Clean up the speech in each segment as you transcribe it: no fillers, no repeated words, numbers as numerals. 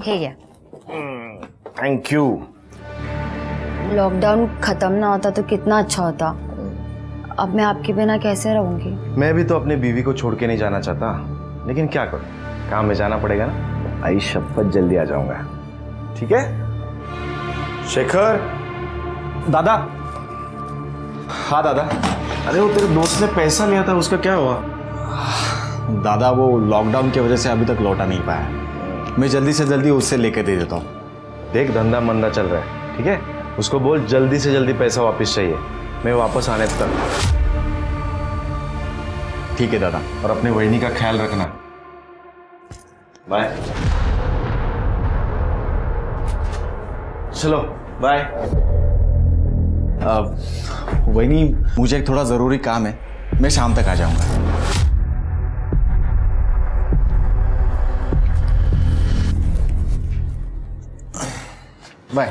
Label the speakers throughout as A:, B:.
A: ठीक है।
B: Thank you.
A: Lockdown खत्म ना होता तो कितना अच्छा होता। अब मैं आपके बिना कैसे रहूंगी?
B: मैं भी तो अपनी बीवी को छोड़ के नहीं जाना चाहता, लेकिन क्या करूं, काम में जाना पड़ेगा ना। आई शपथ जल्दी आ जाऊंगा, ठीक है? शेखर।
C: दादा।
B: हाँ दादा। अरे वो तेरे दोस्त ने पैसा लिया था, उसका क्या हुआ?
C: दादा वो लॉकडाउन की वजह से अभी तक लौटा नहीं पाया। मैं जल्दी से जल्दी उससे लेके दे देता हूँ।
B: देख धंधा मंदा चल रहा है, ठीक है? उसको बोल जल्दी से जल्दी पैसा वापस चाहिए, मैं वापस आने तक।
C: ठीक है दादा।
B: और अपने वहिनी का ख्याल रखना। बाय। चलो बाय।
C: वही मुझे एक थोड़ा ज़रूरी काम है, मैं शाम तक आ जाऊंगा। बाय।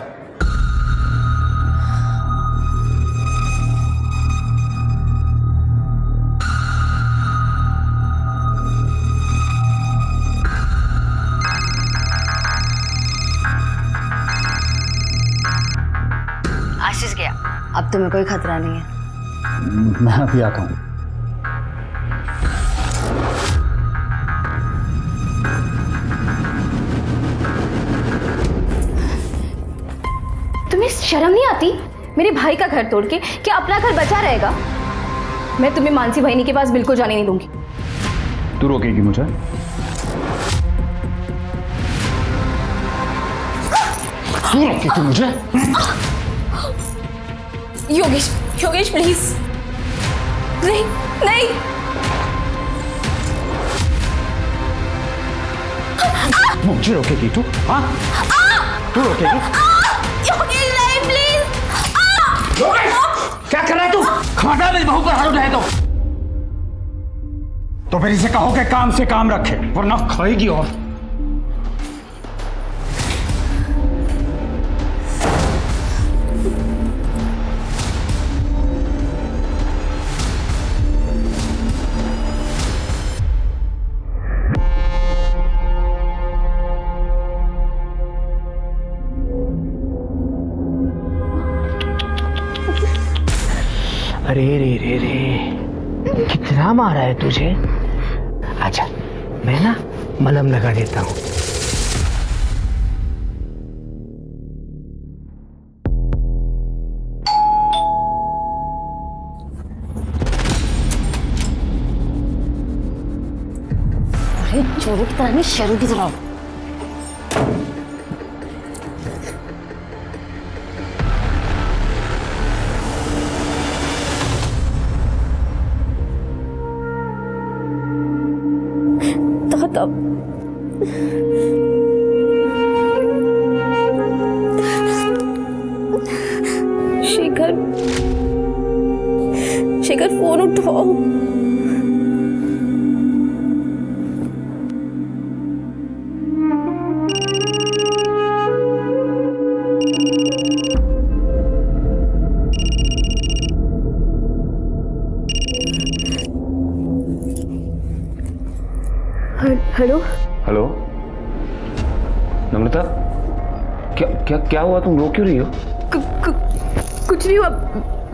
A: आशीष गया, अब तुम्हें कोई खतरा नहीं है।
C: मैं अभी आता हूँ।
D: तुम्हें शर्म नहीं आती? मेरे भाई का घर तोड़ के क्या अपना घर बचा रहेगा? मैं तुम्हें मानसी बहनी के पास बिल्कुल जाने नहीं दूंगी।
C: तू रोकेगी मुझे? तू रोकेगी मुझे?
D: योगेश, योगेश प्लीज। नहीं नहीं।
C: मुझे रोकेगी तू? हाँ? तू रोकेगी?
D: योगेश नहीं प्लीज।
C: क्या कर रहा है तू? खबरदार मेरी बहू पर हाथ उठाए तो फिर इसे कहो कि काम से काम रखे, वरना खाएगी। और
E: अरे रे रे रे, कितना मारा है तुझे? अच्छा, मैं ना मलहम लगा देता हूँ।
A: अरे चोरों की तरह नहीं, शेरों की तरह।
D: तब शेखर, शेखर फोन उठाओ। हेलो
F: हेलो नम्रता, क्या क्या क्या हुआ? तुम रो क्यों रही हो?
D: कुछ नहीं हुआ,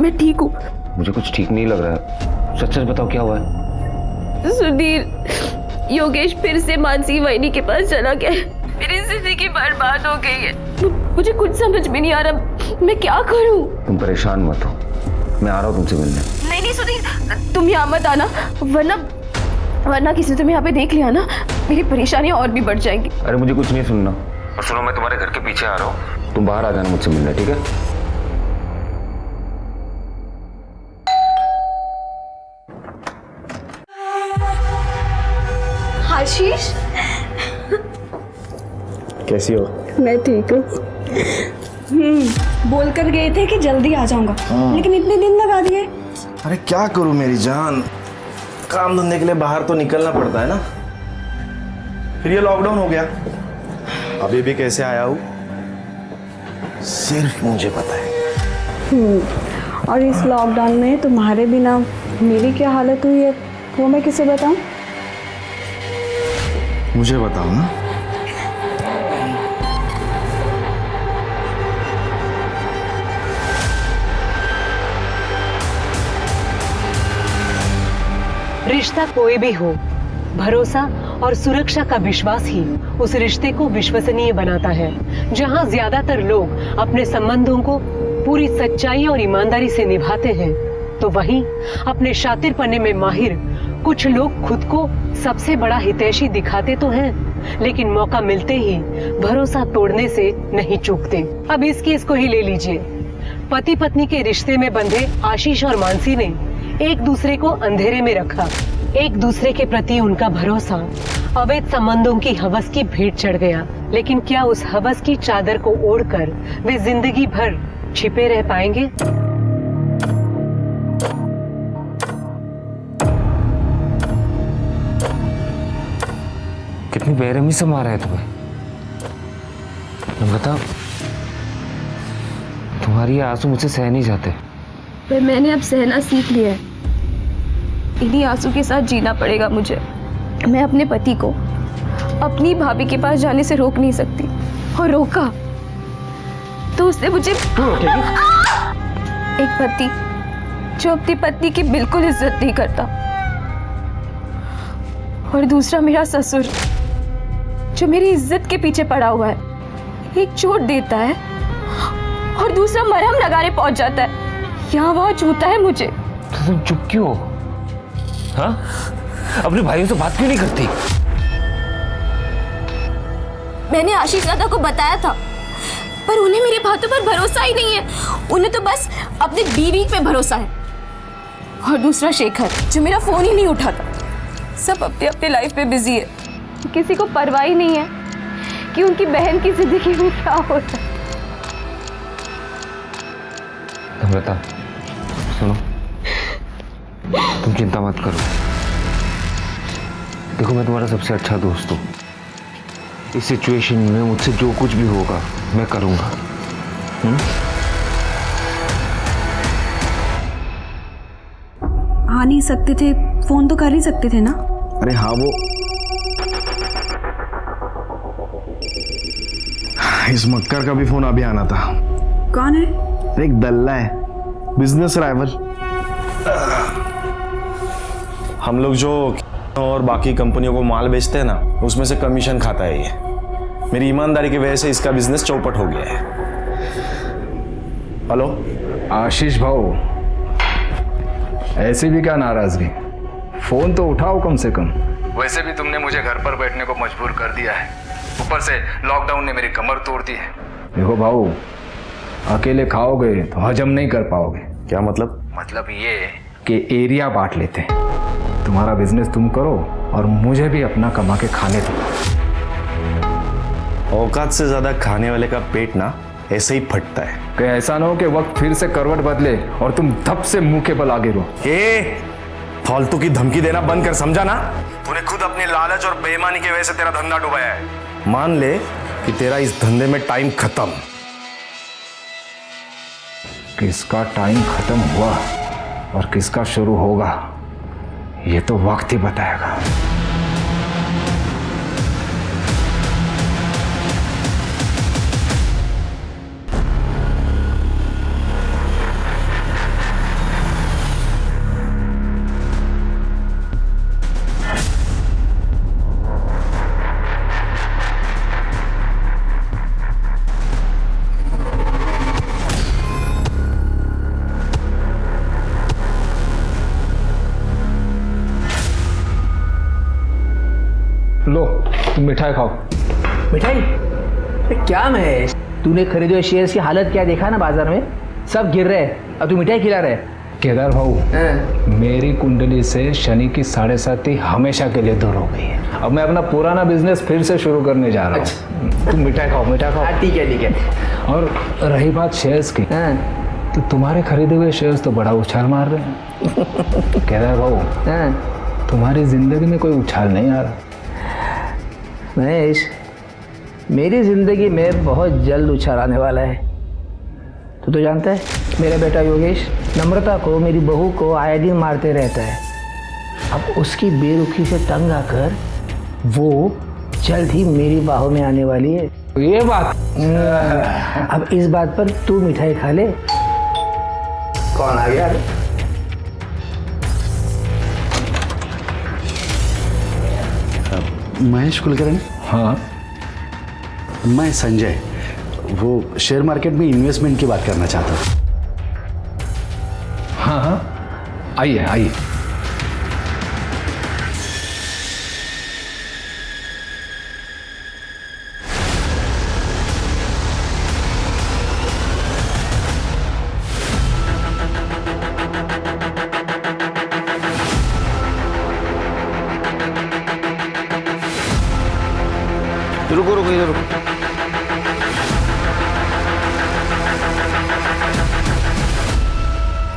D: मैं ठीक हूँ।
F: मुझे कुछ ठीक नहीं लग रहा है, सच सच बताओ क्या हुआ है?
D: सुधीर, योगेश फिर से मानसी वहिनी के पास चला गया। मेरी जिंदगी बर्बाद हो गई है। मुझे कुछ समझ में नहीं आ रहा, मैं क्या करूँ?
F: तुम परेशान मत हो, मैं आ रहा हूँ तुमसे मिलने।
D: नहीं नहीं सुधीर, तुम यहाँ मत आना, वरना किसी ने तुम्हें यहाँ पे देख लिया ना, मेरी परेशानियां और भी बढ़ जाएंगी।
F: अरे मुझे कुछ नहीं सुनना। और सुनो, मैं तुम्हारे घर के पीछे आ रहा हूँ, तुम बाहर आ जाना मुझसे मिलने, ठीक है?
D: आशीष,
B: कैसी हो?
D: मैं ठीक हूँ। बोल कर गए थे कि जल्दी आ जाऊंगा, लेकिन इतने दिन लगा दिए।
B: अरे क्या करूं मेरी जान, काम धंधे के लिए बाहर तो निकलना पड़ता है ना। फिर ये लॉकडाउन हो गया, अभी भी कैसे आया हूँ सिर्फ मुझे पता है।
G: और इस लॉकडाउन में तुम्हारे बिना मेरी क्या हालत हुई है वो मैं किसे बताऊं?
B: मुझे बताओ ना।
H: रिश्ता कोई भी हो, भरोसा और सुरक्षा का विश्वास ही उस रिश्ते को विश्वसनीय बनाता है। जहां ज्यादातर लोग अपने संबंधों को पूरी सच्चाई और ईमानदारी से निभाते हैं, तो वहीं अपने शातिरपने में माहिर कुछ लोग खुद को सबसे बड़ा हितैषी दिखाते तो हैं, लेकिन मौका मिलते ही भरोसा तोड़ने से नहीं चूकते। अब इस केस को ही ले लीजिए। पति पत्नी के रिश्ते में बंधे आशीष और मानसी ने एक दूसरे को अंधेरे में रखा। एक दूसरे के प्रति उनका भरोसा अवैध संबंधों की हवस की भेंट चढ़ गया। लेकिन क्या उस हवस की चादर को ओढ़कर वे जिंदगी भर छिपे रह पाएंगे?
F: कितनी बेरहमी से मारा है तुम्हें। बता, तुम्हारी ये आंसू मुझसे सह नहीं जाते।
D: पर मैंने अब सहना सीख लिया है। इन्हीं आंसू के साथ जीना पड़ेगा मुझे। मैं अपने पति को अपनी भाभी के पास जाने से रोक नहीं सकती, और रोका तो उसने मुझे एक पति जो अपनी पत्नी की बिल्कुल इज्जत नहीं करता, और दूसरा मेरा ससुर जो मेरी इज्जत के पीछे पड़ा हुआ है। एक चोट देता है और दूसरा मरहम लगाने पहुंच जाता है, यहाँ वहां छूता है मुझे।
F: तो तुम चुप क्यों हो? हाँ, अपने भाइयों से बात क्यों नहीं करती?
D: मैंने आशीष दादा को बताया था, पर उन्हें मेरी बातों पर भरोसा ही नहीं है। उन्हें तो बस अपनी बीवी पे भरोसा है। और दूसरा शेखर जो मेरा फोन ही नहीं उठाता। सब अपने अपने लाइफ में बिजी है। किसी को परवाह ही नहीं है कि उनकी बहन की जिंदगी में क्या होता है।
F: नम्रता, सुनो, तुम चिंता मत करो। देखो, मैं तुम्हारा सबसे अच्छा दोस्त हूँ। इस सिचुएशन में मुझसे जो कुछ भी होगा मैं करूँगा।
G: आ नहीं सकते थे, फोन तो कर ही सकते थे ना।
B: अरे हाँ, वो इस मक्कर का भी फोन अभी आना था।
G: कौन है?
B: एक दल्ला है, बिजनेस राइवल। हम लोग जो और बाकी कंपनियों को माल बेचते हैं ना, उसमें से कमीशन खाता है ये। मेरी ईमानदारी की वजह से इसका बिजनेस चौपट हो गया है। हेलो
E: आशीष भाऊ, ऐसी भी क्या नाराजगी? फोन तो उठाओ कम से कम।
I: वैसे भी तुमने मुझे घर पर बैठने को मजबूर कर दिया है। ऊपर से लॉकडाउन ने मेरी कमर तोड़ दी है।
E: देखो भाऊ, अकेले खाओगे तो हजम नहीं कर पाओगे।
B: क्या मतलब?
I: मतलब ये
E: कि एरिया बांट लेते हैं। तुम्हारा बिजनेस तुम करो और मुझे भी अपना कमा के खाने दो।
B: औकात से ज्यादा खाने वाले का पेट ना ऐसे ही फटता है।
E: कि ऐसा ना हो कि वक्त फिर से करवट बदले और तुम धप से मुंह के बल आगे रहो।
B: फालतू की धमकी देना बंद कर, समझा ना? तूने खुद अपनी लालच और बेईमानी की वजह से तेरा धंधा डुबाया है। मान ले कि तेरा इस धंधे में टाइम खत्म।
E: किसका टाइम खत्म हुआ और किसका शुरू होगा, ये तो वक्त ही बताएगा। लो, तुम मिठाई खाओ।
J: मिठाई? क्या महेश, तूने खरीदे हुए शेयर्स की हालत क्या देखा ना बाजार में? सब गिर रहे हैं और तू मिठाई खिला रहे।
E: केदार भाऊ, मेरी कुंडली से शनि की 7.5 हमेशा के लिए दूर हो गई है। अब मैं अपना पुराना बिजनेस फिर से शुरू करने जा रहा हूँ। तुम मिठाई खाओ, मिठाई खाओ।
J: ठीक है ठीक है।
E: और रही बात शेयर्स की, तो तुम्हारे खरीदे हुए शेयर्स तो बड़ा उछाल मार रहे हैं। केदार भाऊ, तुम्हारी जिंदगी में कोई उछाल नहीं आ रहा।
J: महेश, मेरी जिंदगी में बहुत जल्द उछाल आने वाला है। तो जानता है, मेरा बेटा योगेश नम्रता को, मेरी बहू को आए दिन मारते रहता है। अब उसकी बेरुखी से तंग आकर वो जल्द ही मेरी बाहों में आने वाली है।
E: ये बात
J: अब इस बात पर तू मिठाई खा ले। कौन आ गया?
K: महेश कुलकर्णी।
E: हाँ
K: मैं संजय, वो शेयर मार्केट में इन्वेस्टमेंट की बात करना चाहता हूँ।
E: हाँ हाँ, आइए आइए।
F: रुको रुको इधर रुको।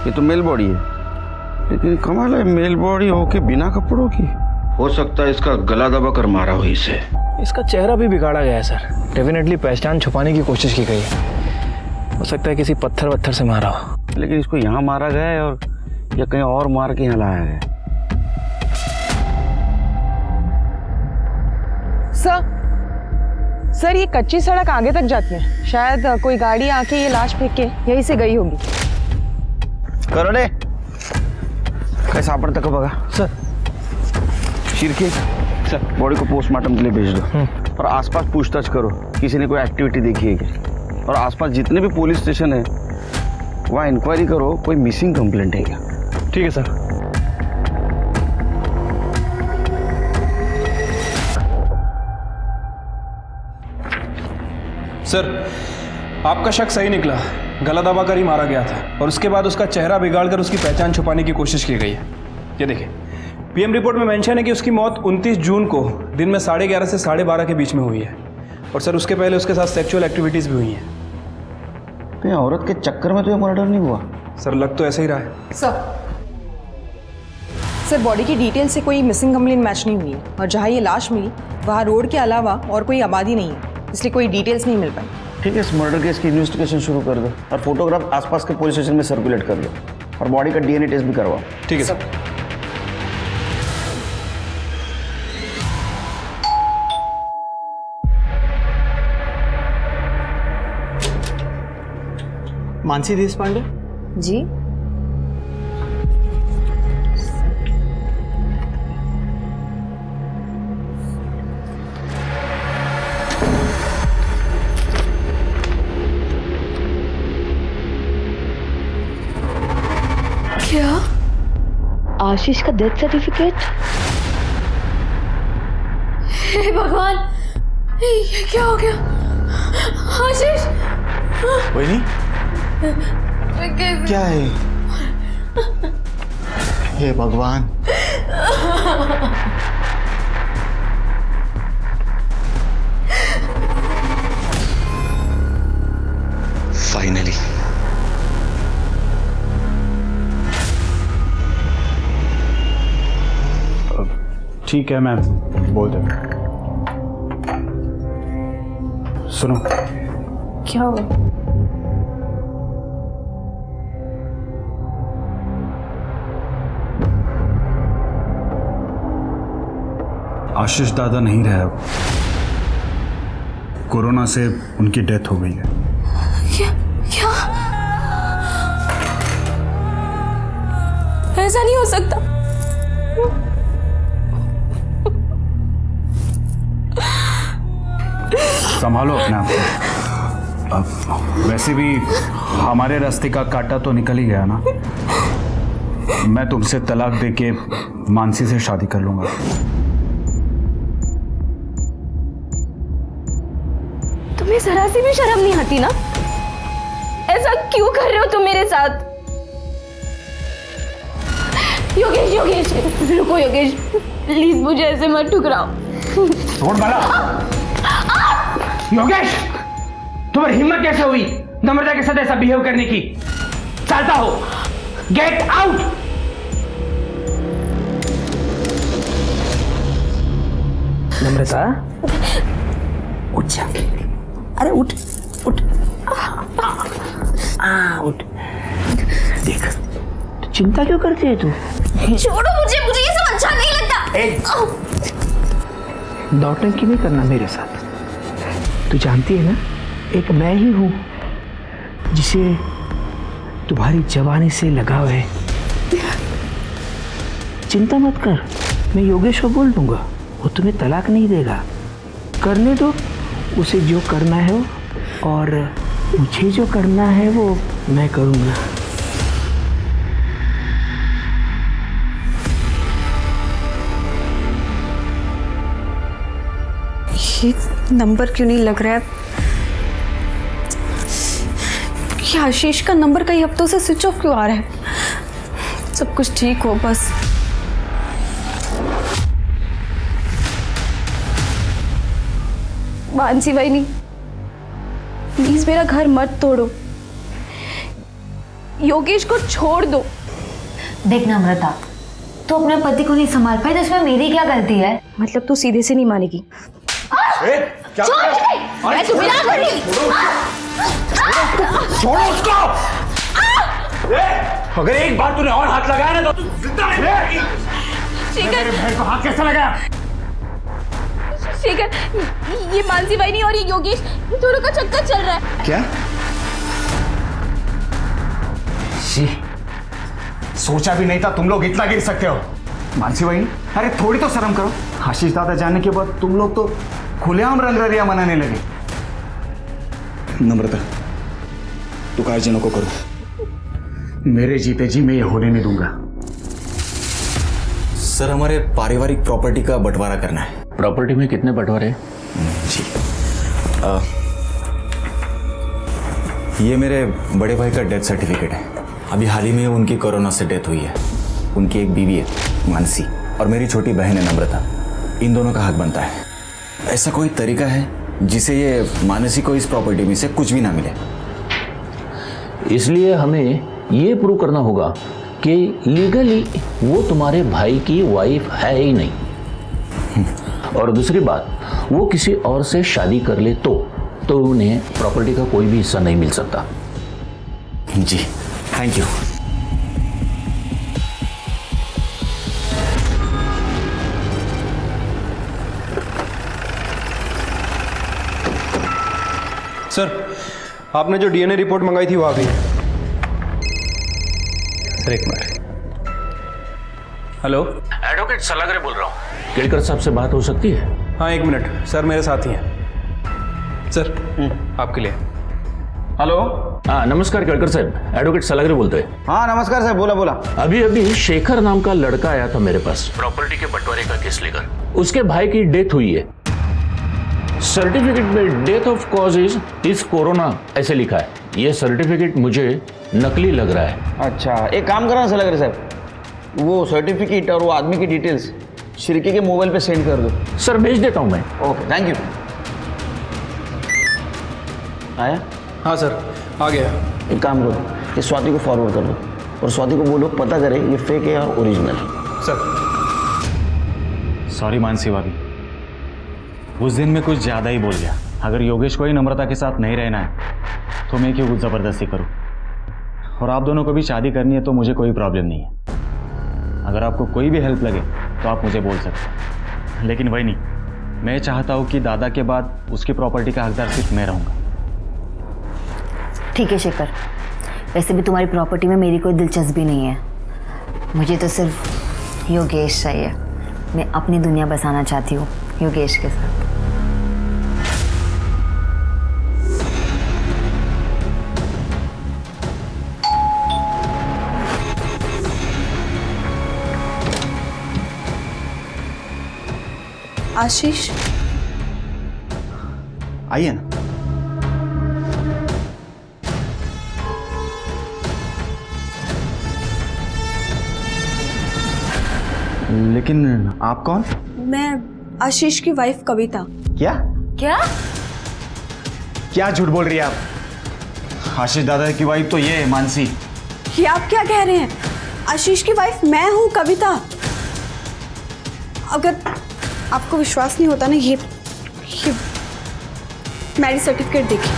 F: ये तो मेल बॉडी है, लेकिन कमाल है, मेल बॉडी होके बिना कपड़ों की। हो सकता है इसका गला दबा कर मारा हो इसे।
L: इसका चेहरा भी बिगाड़ा गया है सर। डेफिनेटली पहचान छुपाने की कोशिश की गई है। हो सकता है किसी पत्थर वत्थर से मारा हो।
F: लेकिन इसको यहाँ मारा गया है और या कहीं और मार के यहाँ लाया है।
G: सर ये कच्ची सड़क आगे तक जाती है, शायद कोई गाड़ी आके ये लाश फेंक के यहीं से गई होगी।
F: करोड़े कैसे सापड़ता कब बघा
L: सर।
F: शिरके सर, बॉडी को पोस्टमार्टम के लिए भेज दो और आसपास पूछताछ करो, किसी ने कोई एक्टिविटी देखी है क्या। और आसपास जितने भी पुलिस स्टेशन है वहाँ इंक्वायरी करो, कोई मिसिंग कंप्लेंट है क्या।
L: ठीक है सर।
M: सर, आपका शक सही निकला। गला दबाकर ही मारा गया था और उसके बाद उसका चेहरा बिगाड़कर उसकी पहचान छुपाने की कोशिश की गई है। ये देखिए, पीएम रिपोर्ट में मेंशन है कि उसकी मौत 29 जून को दिन में 11:30 से 12:30 के बीच में हुई है। और सर उसके पहले उसके साथ सेक्सुअल एक्टिविटीज़ भी हुई हैं।
F: कहीं औरत के चक्कर में तो ये मर्डर नहीं हुआ?
M: सर लग तो ऐसा ही रहा है।
G: सर बॉडी की डिटेल से कोई मिसिंग कंप्लेंट मैच नहीं हुई है और जहाँ ये लाश मिली वहाँ रोड के अलावा और कोई आबादी नहीं है, इसलिए कोई डिटेल्स नहीं मिल पाई।
F: ठीक है, इस मर्डर केस की इन्वेस्टिगेशन शुरू कर दो और फोटोग्राफ आसपास के पुलिस स्टेशन में सर्कुलेट कर दो और बॉडी का डीएनए टेस्ट भी करवाओ।
M: ठीक है सर।
L: मानसी देशपांडे
A: जी
D: क्या?
A: आशीष का डेथ सर्टिफिकेट?
D: हे भगवान, ये क्या हो गया? आशीष
C: वही क्या है? हे भगवान,
K: फाइनली
C: ठीक है, मैं बोल देता। सुनो,
D: क्या हुआ?
C: आशीष दादा नहीं रहे अब। कोरोना से उनकी डेथ हो गई है।
D: क्या? ऐसा नहीं हो सकता।
C: संभालो अपने आप को। अब वैसे भी हमारे रास्ते का कांटा तो निकल ही गया ना। मैं तुमसे तलाक देके मानसी से शादी कर लूंगा।
D: तुम्हें जरा सी भी शर्म नहीं आती ना? ऐसा क्यों कर रहे हो तुम मेरे साथ? योगेश, योगेश रुको योगेश, प्लीज मुझे ऐसे मत ठुकराओ।
L: छोड़ बाला। योगेश, तुम्हारी हिम्मत कैसे हुई नम्रता के साथ ऐसा बिहेव करने की? चाहता हो गेट आउट। नम्रता उठ जा। अरे उठ उठ उठ। देख, तो चिंता क्यों करती है तू?
D: छोड़ो मुझे, मुझे ये सब अच्छा नहीं लगता।
J: नौटंकी नहीं करना मेरे साथ। तू जानती है ना, एक मैं ही हूं जिसे तुम्हारी जवानी से लगाव है। चिंता मत कर, मैं योगेश को बोल दूंगा, वो तुम्हें तलाक नहीं देगा। करने दो उसे जो करना है वो, और मुझे जो करना है वो मैं करूँगा।
A: ये नंबर क्यों नहीं लग रहा है? ये आशीष का नंबर कई हफ्तों से स्विच ऑफ क्यों आ रहा है? सब कुछ ठीक हो बस। मानसी बहनी, प्लीज मेरा घर मत तोड़ो, योगेश को छोड़ दो।
N: देख नम्रता, तू अपने पति को नहीं संभाल पाई तो इसमें मेरी क्या गलती है?
G: मतलब तू सीधे से नहीं मानेगी?
D: मैं तुम्हें ना करी।
C: छोड़ो उसको। अगर एक बार तूने और हाथ लगाया ना तो तू जिंदा नहीं रहेगी। मेरे बहन को हाथ कैसे लगाया?
D: शेखर, ये मानसी बहनी और ये योगेश दोनों का चक्कर चल रहा है।
C: क्या? सोचा भी नहीं था तुम लोग इतना गिर सकते हो। मानसी बहनी, अरे थोड़ी तो शर्म करो। आशीष दादा जाने के बाद तुम लोग तो खुलेआम रंगरलिया मनाने लगे। नम्रता, तू कायजे नको करो। मेरे जीते जी मैं ये होने नहीं दूंगा।
O: सर, हमारे पारिवारिक प्रॉपर्टी का बंटवारा करना है।
E: प्रॉपर्टी में कितने बंटवारे?
O: जी, ये मेरे बड़े भाई का डेथ सर्टिफिकेट है। अभी हाल ही में उनकी कोरोना से डेथ हुई है। उनकी एक बीवी है मानसी, और मेरी छोटी बहन है नम्रता। इन दोनों का हक बनता है। ऐसा कोई तरीका है जिसे ये मानसी को इस प्रॉपर्टी में से कुछ भी ना मिले?
E: इसलिए हमें ये प्रूव करना होगा कि लीगली वो तुम्हारे भाई की वाइफ है ही नहीं, और दूसरी बात, वो किसी और से शादी कर ले तो उन्हें प्रॉपर्टी का कोई भी हिस्सा नहीं मिल सकता।
O: जी, थैंक यू।
M: सर, आपने जो डीएनए रिपोर्ट मंगाई थी वो आ गई। सर एक मिनट। हेलो,
E: एडवोकेट सलागरे बोल रहा हूँ। केड़कर साहब से बात हो सकती है?
M: हाँ एक मिनट सर, मेरे साथ ही हैं। सर आपके लिए।
F: हेलो।
E: हाँ नमस्कार केड़कर साहब, एडवोकेट सलागरे बोलते हैं।
F: हाँ नमस्कार सर, बोला बोला।
E: अभी शेखर नाम का लड़का आया था मेरे पास प्रॉपर्टी के बंटवारे का केस लेकर। उसके भाई की डेथ हुई है। सर्टिफिकेट में death of cause is corona ऐसे लिखा है। ये सर्टिफिकेट मुझे नकली लग रहा है।
F: अच्छा, एक काम करना सर, लग रहा है सर, वो सर्टिफिकेट और वो आदमी की डिटेल्स शिरके के मोबाइल पे सेंड कर दो।
E: सर भेज देता हूँ मैं।
F: Okay, thank you. आया?
M: हाँ सर, आ गया।
F: एक काम करो, ये स्वाति को फॉरवर्ड कर दो, और स्वाति को बोलो पता करे ये फेक है और ओरिजिनल।
M: सर।
O: सॉरी मानसी भाभी, उस दिन मैं कुछ ज़्यादा ही बोल गया। अगर योगेश को ही नम्रता के साथ नहीं रहना है तो मैं क्यों कुछ ज़बरदस्ती करूं? और आप दोनों को भी शादी करनी है तो मुझे कोई प्रॉब्लम नहीं है। अगर आपको कोई भी हेल्प लगे तो आप मुझे बोल सकते हैं, लेकिन वही नहीं, मैं चाहता हूं कि दादा के बाद उसकी प्रॉपर्टी का हकदार सिर्फ मैं रहूँगा।
N: ठीक है शेखर, वैसे भी तुम्हारी प्रॉपर्टी में मेरी कोई दिलचस्पी नहीं है। मुझे तो सिर्फ योगेश चाहिए। मैं अपनी दुनिया बसाना चाहती हूँ योगेश के साथ।
A: आशीष,
B: आइए ना। लेकिन आप कौन?
A: मैं आशीष की वाइफ कविता।
B: क्या
A: क्या
B: क्या झूठ बोल रही है आप? आशीष दादा की वाइफ तो ये है मानसी।
A: ये आप क्या कह रहे हैं? आशीष की वाइफ मैं हूँ कविता। अगर आपको विश्वास नहीं होता ना, ये मैरिज सर्टिफिकेट देखिए।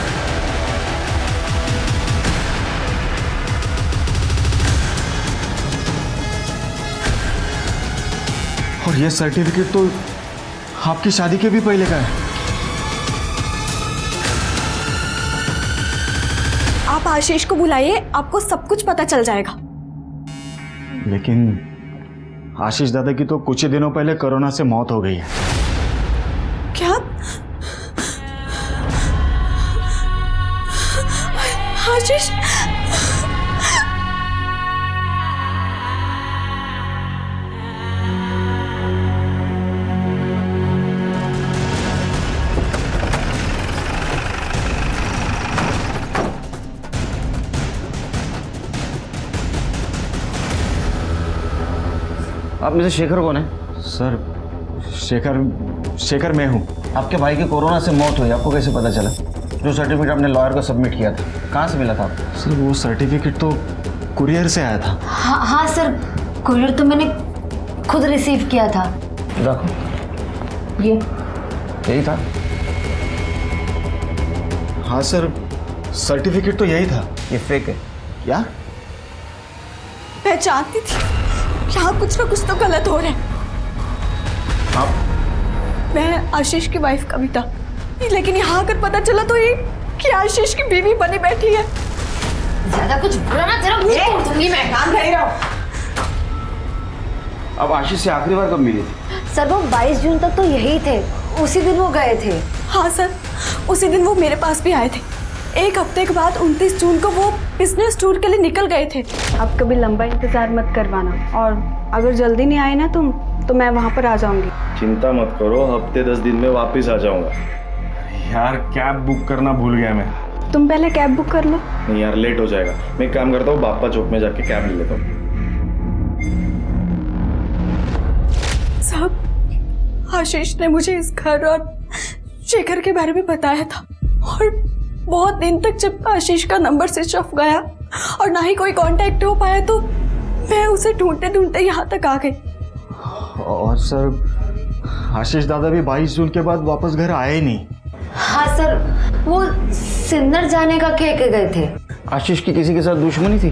B: और ये सर्टिफिकेट तो आपकी शादी के भी पहले का है।
A: आप आशीष को बुलाइए, आपको सब कुछ पता चल जाएगा।
B: लेकिन आशीष दादा की तो कुछ ही दिनों पहले कोरोना से मौत हो गई है।
A: क्या? आशीष,
F: आप में से शेखर कौन है?
O: सर शेखर मैं हूँ।
F: आपके भाई की कोरोना से मौत हुई, आपको कैसे पता चला? जो सर्टिफिकेट आपने लॉयर को सबमिट किया था, कहाँ से मिला था आपको?
O: सर वो सर्टिफिकेट तो कुरियर से आया था।
N: हाँ सर, कुरियर तो मैंने खुद रिसीव किया था।
F: देखो,
N: ये
F: यही था।
O: हाँ सर, सर्टिफिकेट तो यही था।
F: ये फेक है क्या?
A: मैं जानती थी यहाँ कुछ ना कुछ तो गलत हो रहा है। मैं आशीष की वाइफ कविता, लेकिन यहाँ आकर पता चला तो ये कि आशीष की बीवी बनी बैठी है।
N: ज्यादा कुछ बुरा ना, तेरा मुंह तोड़ दूंगी मैं।
A: काम कर रहा हूँ।
F: अब आशीष से आखिरी बार कब मिली थी?
N: सर वो 22 जून तक तो यही थे, उसी दिन वो गए थे।
A: हाँ सर, उसी दिन वो मेरे पास भी आए थे। एक हफ्ते के बाद 29 जून को वो बिजनेस टूर के लिए निकल गए थे।
P: अब कभी लंबा इंतजार मत करवाना, और अगर जल्दी नहीं आए ना तुम तो मैं वहाँ पर आ जाऊंगी।
B: चिंता मत करो, हफ्ते 10 दिन में वापस आ जाऊंगा। यार कैब बुक करना भूल गया मैं।
P: तुम पहले कैब बुक कर लो।
B: नहीं यार, लेट हो जाएगा। मैं एक काम करता हूँ, बाप्पा चौक में जाके कैब ले लेता हूँ।
A: साहब, आशीष ने मुझे इस घर और शेखर के बारे में बताया था, और बहुत दिन तक जब आशीष का नंबर स्विच ऑफ गया और ना ही कोई कांटेक्ट हो पाया तो मैं उसे ढूंढते ढूंढते यहाँ तक आ गई।
O: और सर आशीष दादा भी 22 जून के बाद वापस घर आए ही नहीं।
N: हाँ सर, वो सिन्नर जाने का कह के गए थे।
F: आशीष की किसी के साथ दुश्मनी थी?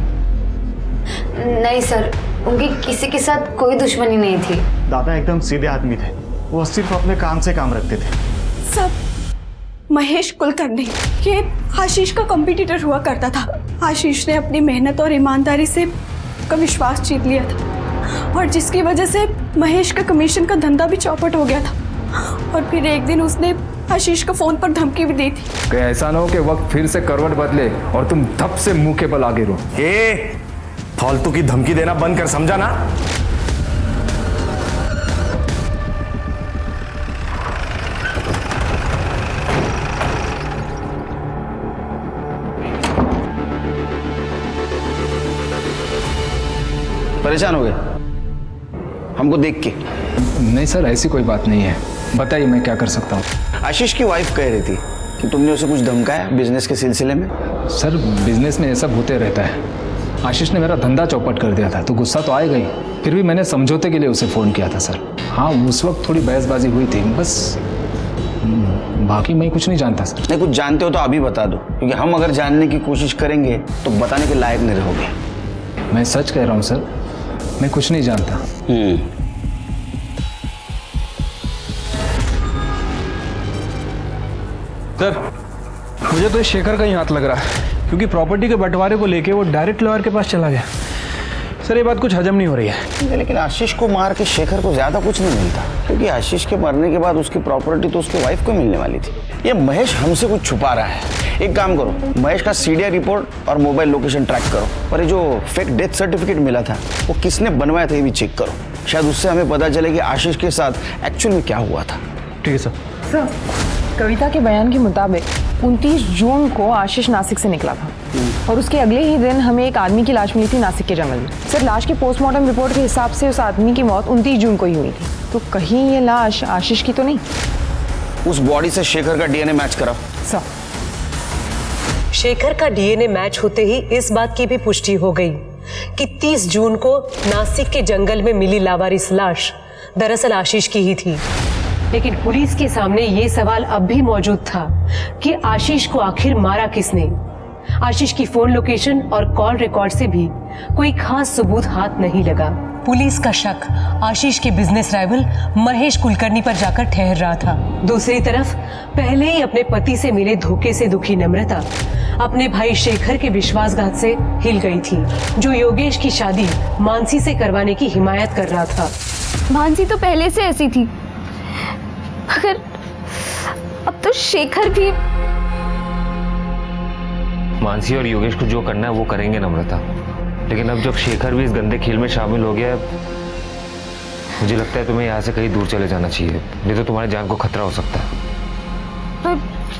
N: नहीं सर, उनकी किसी के साथ कोई दुश्मनी नहीं थी।
O: दादा एकदम सीधे आदमी थे, वो सिर्फ अपने काम से काम रखते थे।
A: सब महेश कुलकर्णी, ये आशीष का कॉम्पिटिटर हुआ करता था। आशीष ने अपनी मेहनत और ईमानदारी से उसका विश्वास जीत लिया था, और जिसकी वजह से महेश का कमीशन का धंधा भी चौपट हो गया था। और फिर एक दिन उसने आशीष को फोन पर धमकी भी दी थी।
L: कहीं ऐसा ना हो कि वक्त फिर से करवट बदले और तुम धप से मुंह के बल आगे रहो।
B: फालतू की धमकी देना बंद कर, समझा ना?
F: परेशान हो गए हमको देख के?
L: नहीं सर, ऐसी कोई बात नहीं है, बताइए मैं क्या कर सकता हूँ।
F: आशीष की वाइफ कह रही थी कि तुमने उसे कुछ धमकाया बिजनेस के सिलसिले में।
L: सर बिजनेस में ये सब होते रहता है। आशीष ने मेरा धंधा चौपट कर दिया था तो गुस्सा तो आएगा ही, फिर भी मैंने समझौते के लिए उसे फ़ोन किया था सर। हाँ उस वक्त थोड़ी बहसबाजी हुई थी बस, बाकी मैं कुछ नहीं जानता सर।
F: नहीं, कुछ जानते हो तो अभी बता दो, क्योंकि हम अगर जानने की कोशिश करेंगे तो बताने के लायक नहीं रहोगे।
L: मैं सच कह रहा हूँ सर, मैं कुछ नहीं जानता।
M: सर मुझे तो इस शेखर का ही हाथ लग रहा है, क्योंकि प्रॉपर्टी के बंटवारे को लेके वो डायरेक्ट लॉयर के पास चला गया। सर ये बात कुछ हजम नहीं हो रही है।
F: लेकिन आशीष को मार के शेखर को ज्यादा कुछ नहीं मिलता, क्योंकि आशीष के मरने के बाद उसकी प्रॉपर्टी तो उसकी वाइफ को मिलने वाली थी। ये महेश हमसे कुछ छुपा रहा है। एक काम करो, महेश का सीडीआर रिपोर्ट और मोबाइल लोकेशन ट्रैक करो, और ये जो फेक डेथ सर्टिफिकेट मिला था वो किसने बनवाया था ये भी चेक करो। शायद उससे हमें पता चले कि आशीष के साथ एक्चुअल में क्या हुआ था।
M: ठीक है सर।
G: सर, कविता के बयान के मुताबिक 29 जून को आशीष नासिक से निकला था, और उसके अगले ही दिन हमें एक आदमी की लाश मिली थी नासिक के जंगल में। सर लाश की पोस्टमार्टम रिपोर्ट के हिसाब से उस आदमी की मौत 29 जून को ही हुई थी, तो कहीं ये लाश आशीष की तो नहीं?
F: उस बॉडी से शेखर का डीएनए मैच कराओ।
G: सर
H: शेखर का डीएनए मैच होते ही इस बात की भी पुष्टि हो गई कि 30 जून को नासिक के जंगल में मिली लावारिस लाश दरअसल आशीष की ही थी। लेकिन पुलिस के सामने ये सवाल अब भी मौजूद था कि आशीष को आखिर मारा किसने। आशीष की फोन लोकेशन और कॉल रिकॉर्ड से भी कोई खास सबूत हाथ नहीं लगा। पुलिस का शक आशीष के बिजनेस राइवल महेश कुलकर्णी पर जाकर ठहर रहा था। दूसरी तरफ पहले ही अपने पति से मिले धोखे से दुखी नम्रता अपने भाई शेखर के विश्वासघात से हिल गई थी, जो योगेश की शादी मानसी से करवाने की हिमायत कर रहा था।
A: मानसी तो पहले से ऐसी थी, मगर
D: अब तो शेखर भी।
Q: मानसी और योगेश को जो करना है वो करेंगे नम्रता, लेकिन अब जब शेखर भी इस गंदे खेल में शामिल हो गया है, मुझे लगता है तुम्हें यहाँ से कहीं दूर चले जाना चाहिए, नहीं तो तुम्हारी जान को खतरा हो सकता है।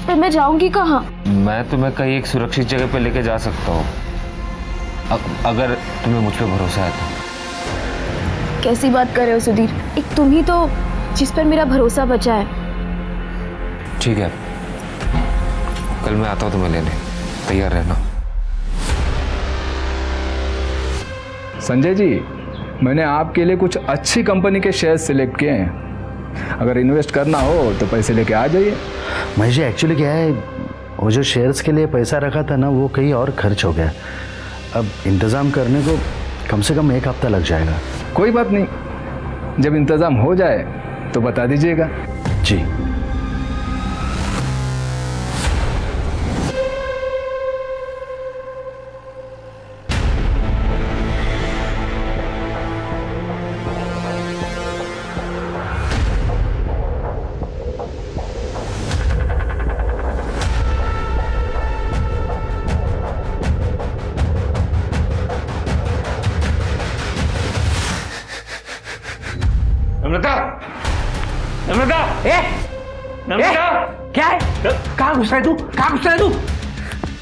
D: पर मैं जाऊंगी कहाँ?
Q: मैं तुम्हें कहीं एक सुरक्षित जगह पे लेके जा सकता हूँ, अगर तुम्हें मुझ पे भरोसा है तो।
D: कैसी बात कर रहे हो सुधीर? एक तुम ही तो जिस पर मेरा भरोसा बचा है।
Q: ठीक है, कल मैं आता हूँ तुम्हें लेने, तैयार रहना।
L: संजय जी, मैंने आपके लिए कुछ अच्छी कंपनी के शेयर सिलेक्ट किए हैं, अगर इन्वेस्ट करना हो तो पैसे लेके आ जाइए।
K: महेश जी, एक्चुअली क्या है, वो जो शेयर्स के लिए पैसा रखा था ना, वो कहीं और खर्च हो गया। अब इंतज़ाम करने को कम से कम 1 हफ्ता लग जाएगा।
L: कोई बात नहीं, जब इंतज़ाम हो जाए तो बता दीजिएगा।
K: जी।
Q: नम्रता, नम्रता, नम्रता,
J: क्या है? कहाँ घुस रहा है तू? कहाँ घुस रहा है तू?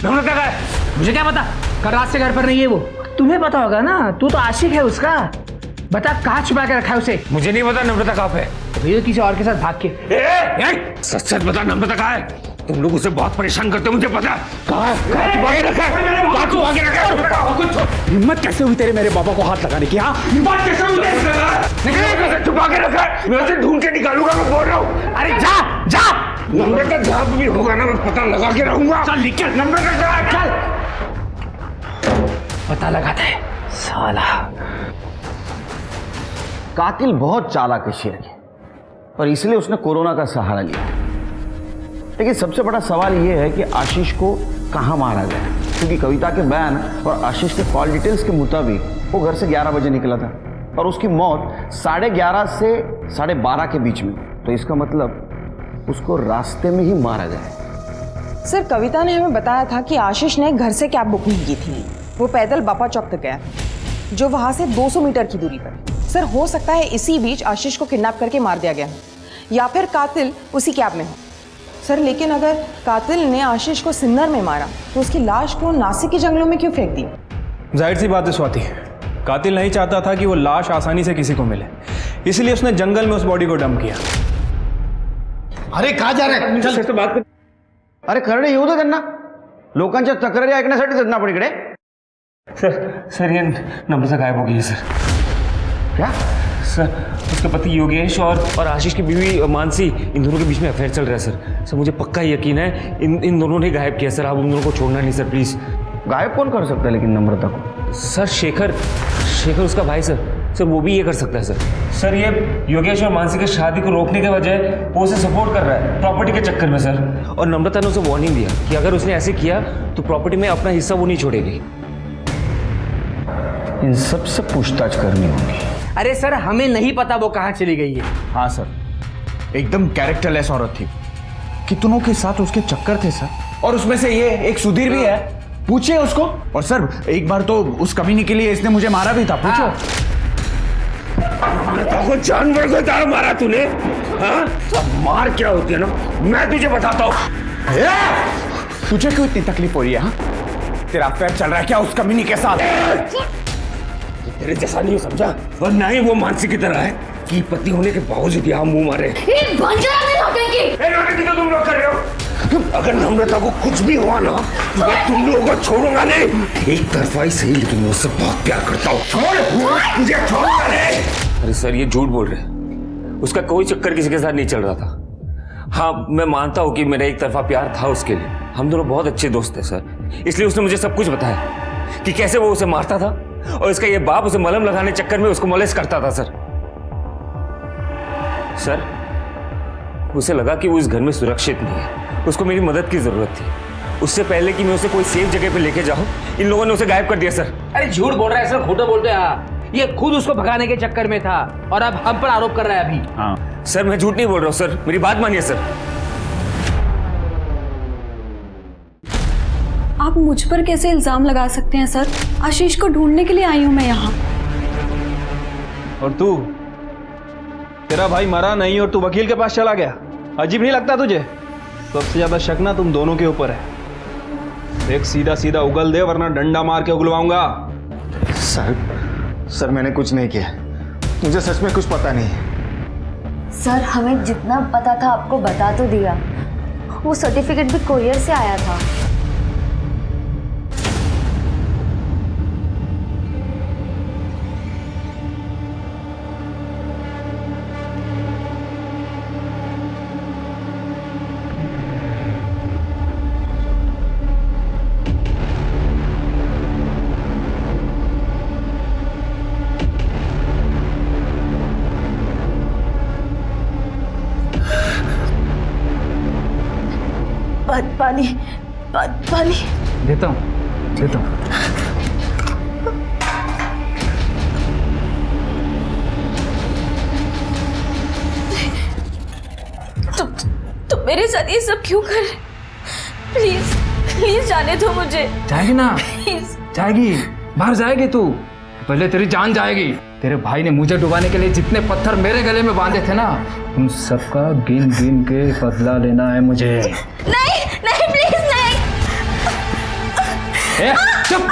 Q: नम्रता का है?
J: मुझे क्या पता, कल रात से घर पर नहीं है वो। तुम्हें पता होगा ना, तू तो आशिक है उसका। बता कहाँ छुपा के रखा है उसे?
Q: मुझे नहीं पता नम्रता कहाँ पे।
J: तो किसी और के साथ भाग के।
Q: सच सच बता नम्रता कहाँ है? तुम लोग उसे बहुत परेशान करते हो, मुझे पता है। कहाँ छुपा के रखा है? कहाँ छुपा के रखा है?
C: हिम्मत कैसे हुई तेरे मेरे बाबा को हाथ लगाने की? हाँ,
Q: हिम्मत कैसे हुई? छुपा के रखा है, मैं उसे ढूंढ के निकालूंगा, मैं बोल रहा हूँ।
J: अरे जा जा,
Q: नम्रता जहाँ भी होगा ना, मैं पता लगा के रहूंगा।
J: चल निकल।
Q: नम्रता कहाँ है?
J: चल, पता लगाता है साला।
F: कातिल बहुत चालाक है शेर के, और इसलिए उसने कोरोना का सहारा लिया। लेकिन सबसे बड़ा सवाल यह है कि आशीष को कहाँ मारा गया, क्योंकि कविता के बयान और आशीष के कॉल डिटेल्स के मुताबिक वो घर से 11 बजे निकला था और उसकी मौत 11:30 से 12:30 के बीच में। तो इसका मतलब उसको रास्ते में ही मारा गया।
G: सर, कविता ने हमें बताया था कि आशीष ने घर से कैब बुक नहीं की थी। वो पैदल बापा चौक तक गया, जो वहां से 200 मीटर की दूरी पर। सर, हो सकता है इसी बीच आशीष को किडनैप करके मार दिया गया हो, या फिर कातिल उसी कैब में हो। सर, लेकिन अगर कातिल ने आशीष को सिन्नर में मारा तो उसकी लाश को नासिक के जंगलों में क्यों फेंक दी?
M: जाहिर सी बात है स्वाति, कातिल नहीं चाहता था कि वो लाश आसानी से किसी को मिले, इसलिए उसने जंगल में उस बॉडी को डंप किया।
F: अरे कहाँ जा रहे हैं? चल से बात कर। अरे करणे येऊ दे त्यांना, लोकांच्या तक्रारी ऐकण्यासाठी जात ना आपण इकडे।
Q: सर ये नम्रता गायब हो गई है सर।
F: क्या
Q: सर? उसके पति योगेश और आशीष की बीवी मानसी, इन दोनों के बीच में अफेयर चल रहा है सर। सर मुझे पक्का यकीन है इन दोनों ने गायब किया सर। आप उन दोनों को छोड़ना नहीं सर, प्लीज।
F: गायब कौन कर सकता है लेकिन नम्रता को?
Q: सर शेखर उसका भाई सर वो भी ये कर सकता है सर। ये योगेश और मानसी की शादी को रोकने के बजाय वो उसे सपोर्ट कर रहा है प्रॉपर्टी के चक्कर में सर। और नम्रता ने उसे वार्निंग दिया कि अगर उसने ऐसे किया तो प्रॉपर्टी में अपना हिस्सा वो नहीं छोड़ेगी।
F: इन सब से पूछताछ करनी होगी।
J: अरे सर, हमें नहीं पता वो कहाँ चली गई है।
B: हाँ सर, एकदम कैरेक्टरलेस औरत थी, कितनों के साथ उसके चक्कर थे सर, और उसमें से ये एक सुधीर भी है, पूछिए उसको। और सर एक बार तो उस कमीनी के लिए इसने मुझे मारा भी था, पूछो।
Q: को जानवर को तार मारा तूने? हाँ? अब मार क्या होती है ना, मैं तुझे बताता हूँ।
B: तुझे क्यों इतनी तकलीफ हो रही है? हाँ, तेरा अफेयर चल रहा है क्या उस कमीनी के साथ?
Q: तेरे जैसा नहीं समझा, और ना ही वो मानसी की तरह है कि पति होने के बावजूद यहाँ मुंह मारे। तो तुम लोग कर रहे हो। अगर नम्रता को कुछ भी हुआ ना तो मैं तुम लोगों को छोड़ूंगा नहीं। एक तरफा ही सही, लेकिन मैं उससे बहुत प्यार करता हूँ। छोड़ मुझे, छोड़ूंगा नहीं। अरे सर ये झूठ बोल रहे हैं, उसका कोई चक्कर किसी के साथ नहीं चल रहा था। हाँ मैं मानता हूँ कि मेरा एक तरफा प्यार था उसके लिए, हम दोनों बहुत अच्छे दोस्त थे सर, इसलिए उसने मुझे सब कुछ बताया कि कैसे वो उसे मारता था और इसका ये बाप उसे मलहम लगाने चक्कर में उसको मोलेस्ट करता था सर उसे लगा कि वो इस घर में सुरक्षित नहीं है, उसको मेरी मदद की जरूरत थी। उससे पहले कि मैं उसे कोई सेफ जगह पे लेके जाऊं, इन लोगों ने उसे गायब कर दिया सर।
J: अरे झूठ बोल रहा है सर, खोटा बोलते हैं। ये खुद उसको भगाने के चक्कर में था और अब हम पर आरोप कर रहा है अभी।
Q: हाँ सर मैं झूठ नहीं बोल रहा हूँ सर, मेरी बात मानिए सर।
A: आप मुझ पर कैसे इल्ज़ाम लगा सकते हैं सर? आशीष को ढूंढने के लिए आई हूँ मैं यहाँ।
M: और तू, तेरा भाई मरा नहीं और तू वकील के पास चला गया, अजीब नहीं लगता तुझे? सबसे ज्यादा शक ना तुम दोनों के ऊपर है। एक सीधा सीधा उगल दे वरना डंडा मार के उगलवाऊंगा।
B: सर मैंने कुछ नहीं किया, मुझे सच में कुछ पता नहीं।
N: सर हमें जितना पता था आपको बता तो दिया। वो सर्टिफिकेट भी कोरियर से आया था। पानी
L: देता हूँ।
D: तुम मेरे साथ ये सब क्यों कर रहे? प्लीज प्लीज जाने दो मुझे।
L: जाएगी ना?
D: प्लीज
L: जाएगी, बाहर जाएगी तू, पहले तेरी जान जाएगी। तेरे भाई ने मुझे डुबाने के लिए जितने पत्थर मेरे गले में बांधे थे ना, उन सबका गिन गिन के बदला लेना है मुझे।
D: नहीं नहीं प्लीज नहीं।
L: ए, चुप।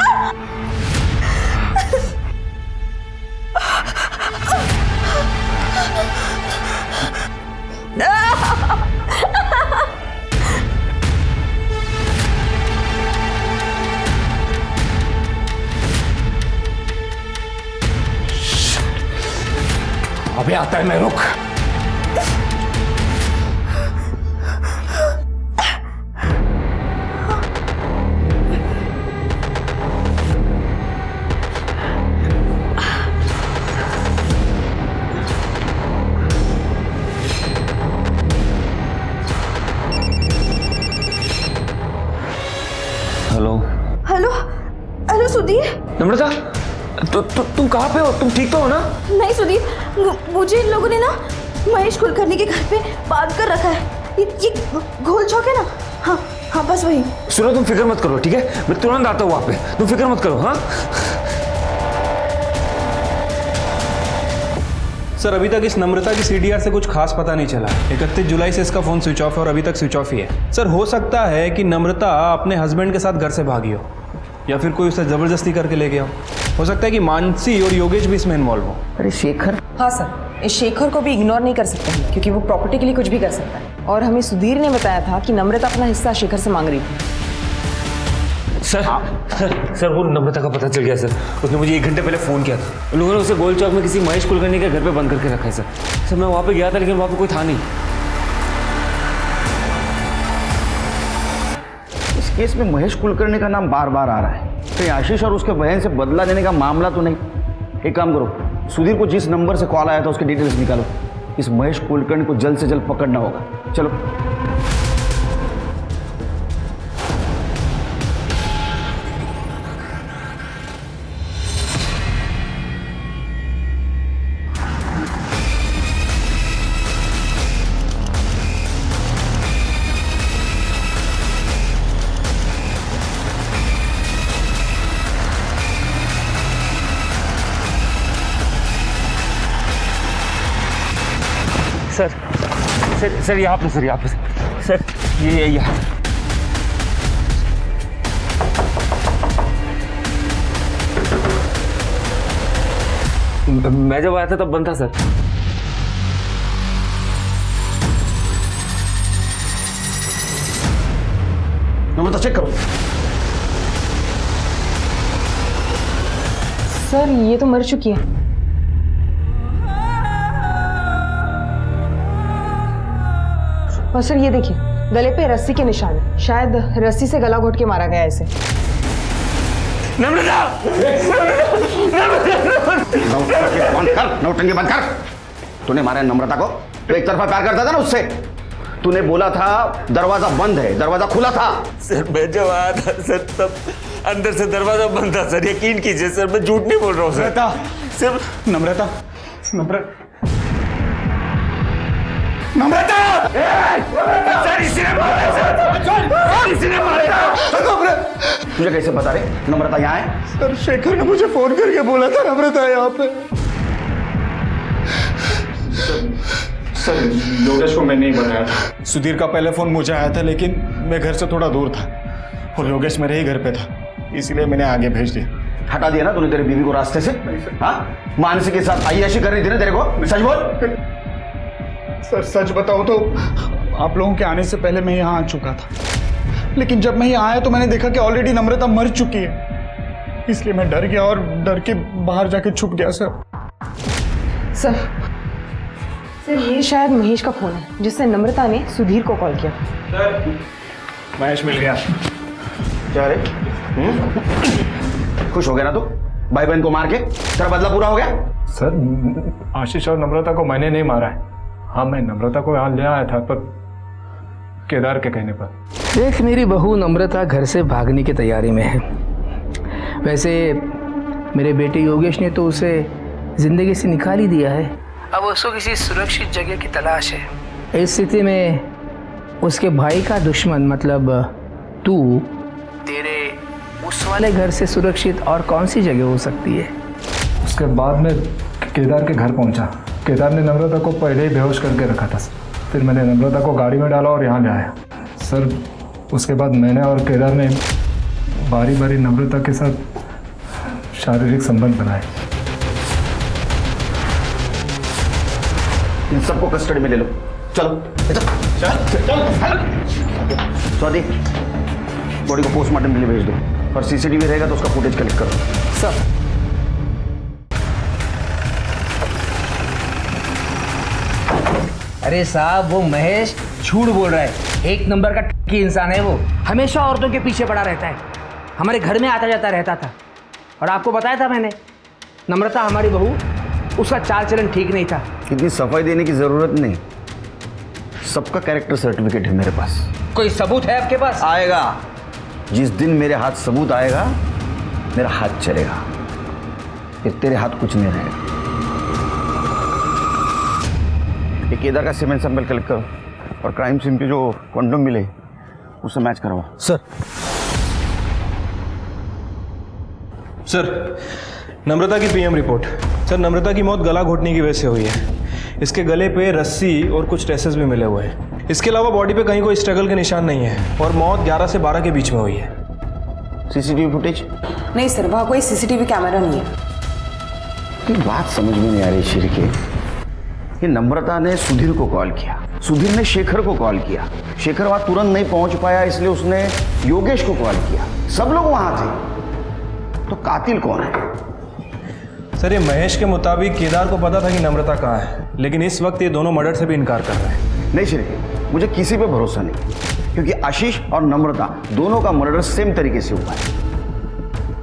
Q: अबे आता है, मैं रुक।
F: Hello
D: hello hello Sudhir.
Q: Namrata, तुम कहाँ पे हो? तुम ठीक तो हो ना?
D: नहीं सुधीर, मुझे इन लोगों ने ना महेश कुलकर्णी के घर पे बांध कर रखा है। ये घोल चौक है ना? हाँ हाँ बस वही।
Q: सुनो, तुम फिक्र मत करो, ठीक है? मैं तुरंत आता हूँ वहाँ पे, तुम फिक्र मत करो। हाँ
M: सर, अभी तक इस नम्रता की सीडीआर से कुछ खास पता नहीं चला। 31 जुलाई से इसका फ़ोन स्विच ऑफ है और अभी तक स्विच ऑफ ही है। सर, हो सकता है कि नम्रता अपने हस्बैंड के साथ घर से भागी हो या फिर कोई उसे ज़बरदस्ती करके ले गया हो सकता है कि मानसी और योगेश भी इसमें इन्वॉल्व हो।
G: अरे शेखर? हाँ सर, इस शेखर को भी इग्नोर नहीं कर सकते हैं क्योंकि वो प्रॉपर्टी के लिए कुछ भी कर सकता है। और हमें सुधीर ने बताया था कि नम्रता अपना हिस्सा शेखर से मांग रही थी।
Q: सर वो नम्रता का पता चल गया सर। उसने मुझे 1 घंटे पहले फ़ोन किया था। उन लोगों ने उसे गोल चौक में किसी महेश कुलकर्णी के घर पे बंद करके रखा है सर। मैं वहाँ पे गया था लेकिन वहाँ पे कोई था नहीं।
F: इस केस में महेश कुलकर्णी का नाम बार बार आ रहा है। कहीं आशीष और उसके बहन से बदला लेने का मामला तो नहीं? एक काम करो, सुधीर को जिस नंबर से कॉल आया था उसके डिटेल्स निकालो। इस महेश कुलकर्णी को जल्द से जल्द पकड़ना होगा। चलो।
Q: सर यहाँ पे सर ये यहाँ। मैं जब आया था तब बंद था सर।
F: नम्रता चेक करो।
G: सर ये तो मर चुकी है। और सर ये देखिए, गले पे रस्सी के निशान, शायद रस्सी से गला घोट के मारा गया इसे।
F: नौटंकी बंद कर। तूने मारा नम्रता को? तो एक तरफा प्यार करता था ना उससे। तूने बोला था दरवाजा बंद है, दरवाजा खुला था।
Q: सर मैं जब आया था सर तब अंदर से दरवाजा बंद था सर। यकीन कीजिए सर, मैं झूठ नहीं बोल रहा हूँ सर।
B: नम्रता,
F: तुझे कैसे पता रे नम्रता यहाँ है?
B: सर शेखर ने मुझे फोन करके बोला था नम्रता यहाँ पे।
C: सर योगेश को मैं नहीं बताया था। सुधीर का पहले फोन मुझे आया था, लेकिन मैं घर से थोड़ा दूर था और योगेश मेरे ही घर पे था, इसलिए मैंने आगे भेज दिया।
F: हटा दिया ना तूने तेरी बीवी को रास्ते से? हाँ, मानसी के साथ अय्याशी कर रही थी ना तेरे को, सच बोल।
B: सर सच बताऊं तो आप लोगों के आने से पहले मैं यहाँ आ चुका था, लेकिन जब मैं यहाँ आया तो मैंने देखा कि ऑलरेडी नम्रता मर चुकी है, इसलिए मैं डर गया और डर के बाहर जाके छुप गया।
G: सर ये शायद महेश का फोन है जिससे नम्रता ने सुधीर को कॉल किया।
C: महेश मिल गया।
F: क्या रे? खुश हो गया ना तू? भाई बहन को मार के तेरा बदला पूरा हो गया?
L: सर आशीष और नम्रता को मैंने नहीं मारा है। हाँ, मैं नम्रता को यहाँ ले आया था, पर केदार के कहने पर।
J: देख, मेरी बहू नम्रता घर से भागने की तैयारी में है। वैसे मेरे बेटे योगेश ने तो उसे जिंदगी से निकाल ही दिया है। अब उसको किसी सुरक्षित जगह की तलाश है। इस स्थिति में उसके भाई का दुश्मन मतलब तू, तेरे उस वाले घर से सुरक्षित और कौन सी जगह हो सकती है?
L: उसके बाद में केदार के घर पहुंचा। केदार ने नम्रता को पहले ही बेहोश करके रखा था। फिर मैंने नम्रता को गाड़ी में डाला और यहाँ ले आया। सर उसके बाद मैंने और केदार ने बारी बारी नम्रता के साथ शारीरिक संबंध बनाए।
F: इन सबको कस्टडी में ले लो। चलो स्वाति, बॉडी को पोस्टमार्टम के लिए भेज दो और सीसीटीवी रहेगा तो उसका फुटेज कलेक्ट करो।
J: सर अरे साहब, वो महेश झूठ बोल रहा है। एक नंबर का ठगी इंसान है वो। हमेशा औरतों के पीछे पड़ा रहता है। हमारे घर में आता जाता रहता था। और आपको बताया था मैंने, नम्रता हमारी बहू, उसका चाल चलन ठीक नहीं था।
F: इतनी सफाई देने की जरूरत नहीं, सबका कैरेक्टर सर्टिफिकेट है मेरे पास।
J: कोई सबूत है आपके पास?
F: आएगा। जिस दिन मेरे हाथ सबूत आएगा, मेरा हाथ चलेगा, फिर तेरे हाथ कुछ नहीं रहेगा। ये केदार का सीमेंट सैंपल कलेक्ट करो और क्राइम सीन पे जो कंडोम मिले उससे मैच करवाओ।
M: सर नम्रता की पीएम रिपोर्ट। सर नम्रता की मौत गला घोटने की वजह से हुई है। इसके गले पे रस्सी और कुछ ट्रेसेस भी मिले हुए हैं। इसके अलावा बॉडी पे कहीं कोई स्ट्रगल के निशान नहीं है और मौत 11 से 12 के बीच में हुई है।
F: CCTV footage?
G: नहीं सर, वहाँ कोई सीसीटीवी कैमरा नहीं है।
F: बात समझ में नहीं आ रही शिरके। ये नम्रता ने सुधीर को कॉल किया, सुधीर ने शेखर को कॉल किया, शेखर वहां तुरंत नहीं पहुंच पाया इसलिए उसने योगेश को कॉल किया। सब लोग वहां थे, तो कातिल कौन है?
M: सर ये महेश के मुताबिक केदार को पता था कि नम्रता कहाँ है, लेकिन इस वक्त ये दोनों मर्डर से भी इनकार कर रहे हैं।
F: नहीं शिरके, मुझे किसी पे भरोसा नहीं, क्योंकि आशीष और नम्रता दोनों का मर्डर सेम तरीके से हुआ है।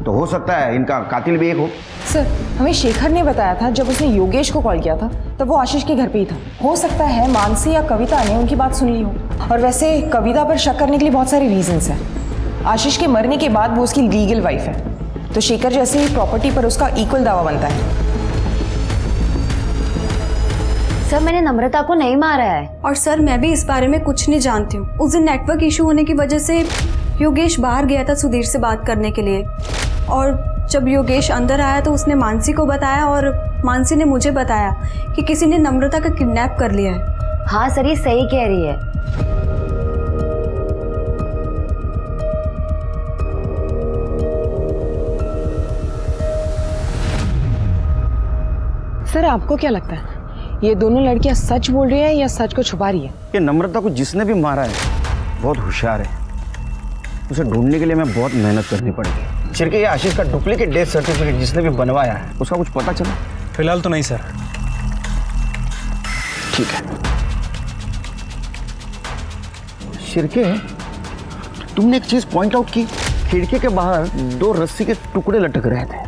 F: तो हो सकता है इनका कातिल भी एक हो।
G: सर हमें शेखर ने बताया था जब उसने योगेश को कॉल किया था तब वो आशीष के घर पे ही था। हो सकता है मानसी या कविता ने उनकी बात सुन ली हो। और वैसे कविता पर शक करने के लिए बहुत सारे रीजंस हैं। आशीष के मरने के बाद वो उसकी लीगल वाइफ है, तो शेखर जैसे ही प्रॉपर्टी पर उसका इक्वल दावा बनता है।
N: सर मैंने नम्रता को नहीं मारा है।
A: और सर मैं भी इस बारे में कुछ नहीं जानती हूँ। उस दिन नेटवर्क इशू होने की वजह से योगेश बाहर गया था सुधीर से बात करने के लिए, और जब योगेश अंदर आया तो उसने मानसी को बताया और मानसी ने मुझे बताया कि किसी ने नम्रता का किडनैप कर लिया है।
N: हाँ सर, ये सही कह रही है।
G: सर आपको क्या लगता है, ये दोनों लड़कियां सच बोल रही है या सच को छुपा रही है?
F: ये नम्रता को जिसने भी मारा है बहुत होशियार है। उसे ढूंढने के लिए मैं बहुत मेहनत करनी पड़ेगी। शिरके, ये आशीष का डुप्लीकेट डेथ सर्टिफिकेट जिसने भी बनवाया है उसका कुछ पता चला?
M: फिलहाल तो नहीं सर।
F: ठीक है। शिरके, तुमने एक चीज पॉइंट आउट की, खिड़की के बाहर 2 रस्सी के टुकड़े लटक रहे थे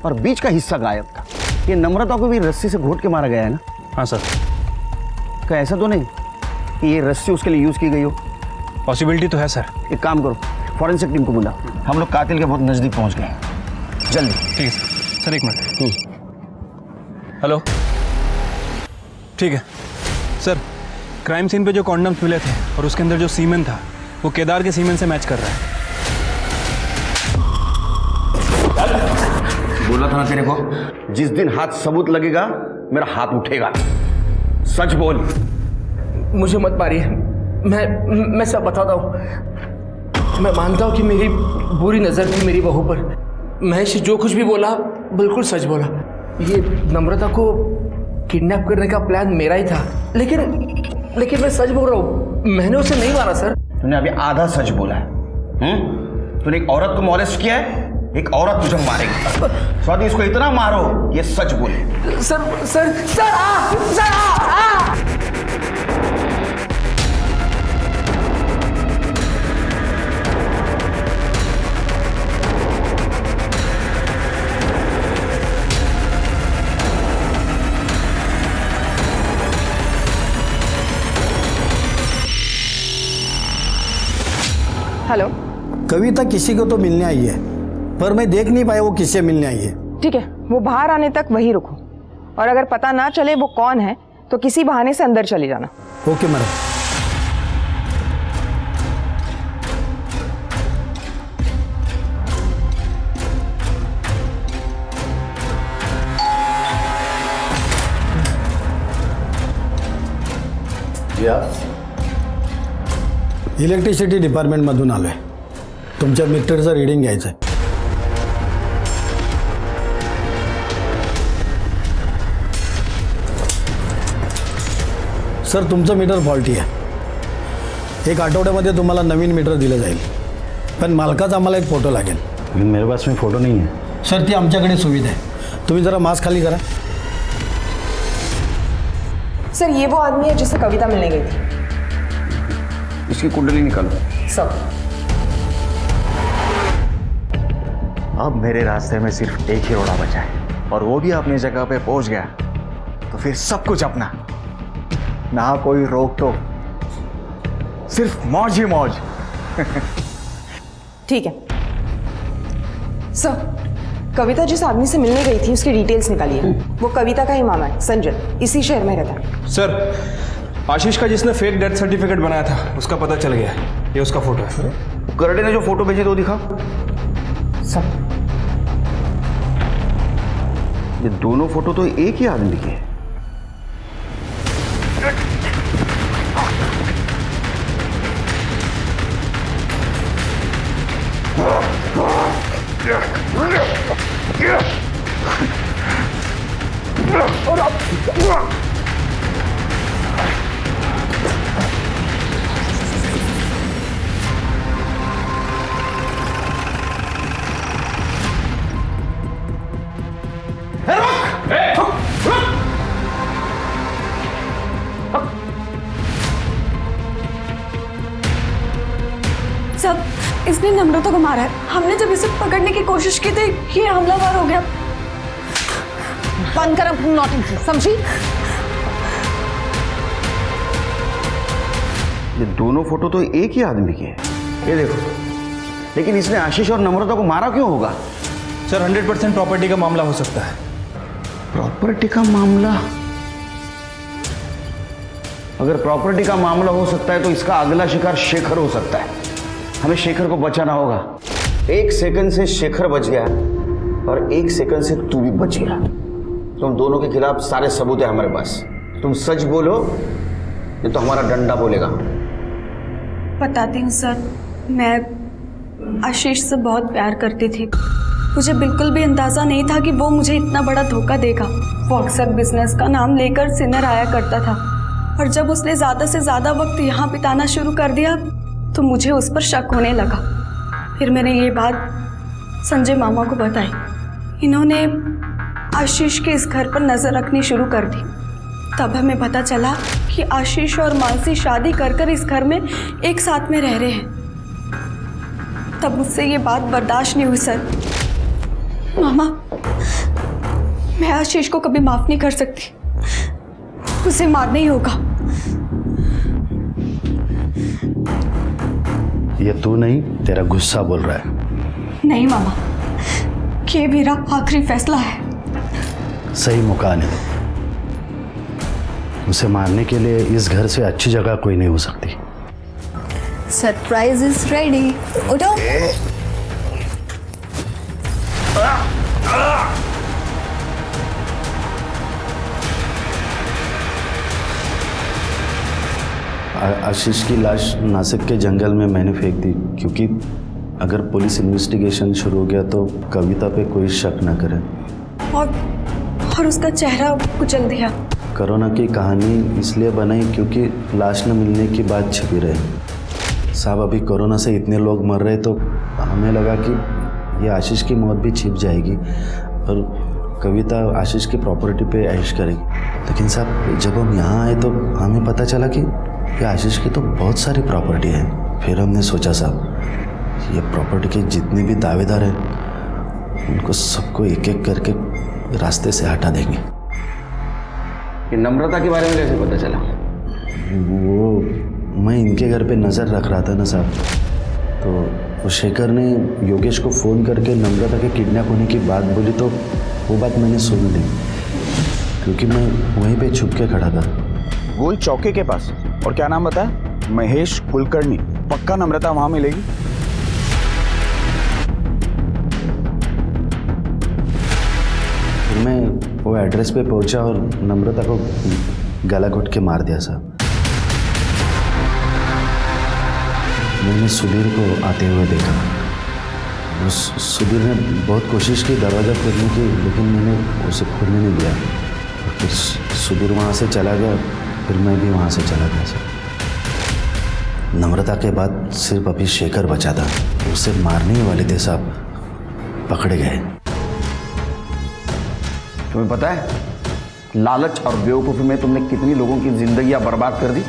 F: और बीच का हिस्सा गायब था। ये नम्रता को भी रस्सी से घोट के मारा गया है ना?
M: हाँ सर।
F: क्या ऐसा तो नहीं कि ये रस्सी उसके लिए यूज की गई हो?
M: पॉसिबिलिटी तो है सर।
F: एक काम करो, फॉरेंसिक टीम को बुला, हम लोग कातिल के बहुत नजदीक पहुंच गए, जल्दी।
M: ठीक है सर। सर एक मिनट। हेलो, ठीक है सर, क्राइम सीन पे जो कॉन्डम्स मिले थे और उसके अंदर जो सीमेन था वो केदार के सीमेन से मैच कर रहा है।
F: बोला था ना तेरे को, जिस दिन हाथ सबूत लगेगा मेरा हाथ उठेगा। सच बोल।
J: मुझे मत मारिए, मैं सब बताता हूँ। मैं मानता हूँ कि मेरी बुरी नज़र थी मेरी बहू पर। महेश जो कुछ भी बोला बिल्कुल सच बोला। ये नम्रता को किडनैप करने का प्लान मेरा ही था, लेकिन मैं सच बोल रहा हूँ, मैंने उसे नहीं मारा सर।
F: तूने अभी आधा सच बोला है। तूने एक औरत को मॉलेस्ट किया है, एक औरत तुझे मारेगी। स्वाति इसको इतना मारो ये सच बोले।
J: सर आ।
G: हेलो।
R: कविता किसी को तो मिलने आई है, पर मैं देख नहीं पाया वो किससे मिलने आई है।
G: ठीक है, वो बाहर आने तक वहीं रुको, और अगर पता ना चले वो कौन है तो किसी बहाने से अंदर चली जाना।
R: Okay madam. इलेक्ट्रिसिटी डिपार्टमेंटमधून आलो आहे, तुमच्या मीटरचं रीडिंग घ्यायचं आहे। सर तुमचं मीटर फॉल्टी आहे, एक आठवड्यामध्ये तुम्हाला नवीन मीटर दिलं जाईल, पण मालकाचा आम्हाला एक फोटो लागेल।
K: लेकिन मेरे पास में फ़ोटो नहीं है
R: सर, ती आमच्याकडे सुविधा आहे। तुम्ही जरा मास्क खाली करा।
G: सर ये वो आदमी है जिसे कविता मिलने गई थी।
F: इसकी कुंडली निकालो।
G: सब।
B: अब मेरे रास्ते में सिर्फ एक ही रोड़ा बचा है, और वो भी अपनी जगह पे पहुंच गया तो फिर सब कुछ अपना, ना कोई रोक टोक, सिर्फ मौज ही मौज।
G: ठीक है सर, कविता जिस आदमी से मिलने गई थी उसकी डिटेल्स निकालिए। वो कविता का ही मामा है, संजय, इसी शहर में रहता है।
M: सर आशीष का जिसने फेक डेथ सर्टिफिकेट बनाया था उसका पता चल गया, ये उसका फोटो है।
F: करडे ने जो फोटो भेजे तो दिखा।
G: सब।
F: ये दोनों फोटो तो एक ही आदमी के हैं।
A: सब, इसने नम्रता को मारा है। हमने जब इसे पकड़ने की कोशिश की थी ये हमलावर हो गया।
G: बंद कर नौटंकी, समझी?
F: ये दोनों फोटो तो एक ही आदमी के हैं। ये देखो, लेकिन इसने आशीष और नम्रता को मारा क्यों होगा?
M: सर 100% प्रॉपर्टी का मामला हो सकता है।
F: प्रॉपर्टी का मामला? अगर प्रॉपर्टी का मामला हो सकता है तो इसका अगला शिकार शेखर हो सकता है। हमें शेखर को बचाना होगा। 1 सेकंड से शेखर बच गया और 1 सेकंड से तू भी बच गया। तुम दोनों के खिलाफ सारे सबूत है हमारे पास। तुम सच बोलो नहीं तो हमारा डंडा बोलेगा।
A: बताती हूँ सर, मैं आशीष से बहुत प्यार करती थी। मुझे बिल्कुल भी अंदाज़ा नहीं था कि वो मुझे इतना बड़ा धोखा देगा। वो अक्सर बिजनेस का नाम लेकर सिनर आया करता था, और जब उसने ज़्यादा से ज़्यादा वक्त यहाँ बिताना शुरू कर दिया तो मुझे उस पर शक होने लगा। फिर मैंने ये बात संजय मामा को बताई। इन्होंने आशीष के इस घर पर नज़र रखनी शुरू कर दी। तब हमें पता चला कि आशीष और मानसी शादी कर इस घर में एक साथ में रह रहे हैं। तब मुझसे ये बात बर्दाश्त नहीं हुई सर। मामा, मैं आशीष को कभी माफ़ नहीं कर सकती। उसे मारना ही होगा।
K: ये तू नहीं, तेरा गुस्सा बोल रहा है।
A: नहीं मामा, ये मेरा आखिरी फैसला है।
K: सही मौका आने दो। उसे मारने के लिए इस घर से अच्छी जगह कोई नहीं हो सकती।
N: Surprise is ready. उठो।
K: आशीष की लाश नासिक के जंगल में मैंने फेंक दी, क्योंकि अगर पुलिस इन्वेस्टिगेशन शुरू हो गया तो कविता पे कोई शक न करे।
A: और उसका चेहरा कुचल दिया।
K: कोरोना की कहानी इसलिए बनाई क्योंकि लाश न मिलने की बात छिपी रही। साहब, अभी कोरोना से इतने लोग मर रहे तो हमें लगा कि ये आशीष की मौत भी छिप जाएगी और कविता आशीष की प्रॉपर्टी पे ऐश करेगी। लेकिन साहब, जब हम यहाँ आए तो हमें पता चला कि ये आशीष की तो बहुत सारी प्रॉपर्टी है। फिर हमने सोचा साहब, ये प्रॉपर्टी के जितने भी दावेदार हैं उनको सबको एक एक करके रास्ते से हटा देंगे।
F: कि नम्रता के बारे में कैसे पता चला?
K: वो मैं इनके घर पे नज़र रख रहा था ना साहब, तो वो शेखर ने योगेश को फ़ोन करके नम्रता के किडनैप होने की बात बोली, तो वो बात मैंने सुन ली क्योंकि मैं वहीं पे छुप के खड़ा था।
B: गोल चौके के पास। और क्या नाम बताया? महेश कुलकर्णी। पक्का नम्रता वहां मिलेगी?
K: मैं वो एड्रेस पे पहुंचा और नम्रता को गला घोट के मार दिया साहब। मैंने सुधीर को आते हुए देखा। सुधीर ने बहुत कोशिश की दरवाज़ा खोलने की, लेकिन मैंने उसे खोलने नहीं दिया। फिर सुधीर वहाँ से चला गया, फिर मैं भी वहाँ से चला गया सर। नम्रता के बाद सिर्फ अभी शेखर बचा था, उसे मारने ही वाले थे साहब, पकड़े गए।
F: तुम्हें पता है लालच और बेवकूफ़ी में तुमने कितनी लोगों की जिंदगियां बर्बाद कर दी?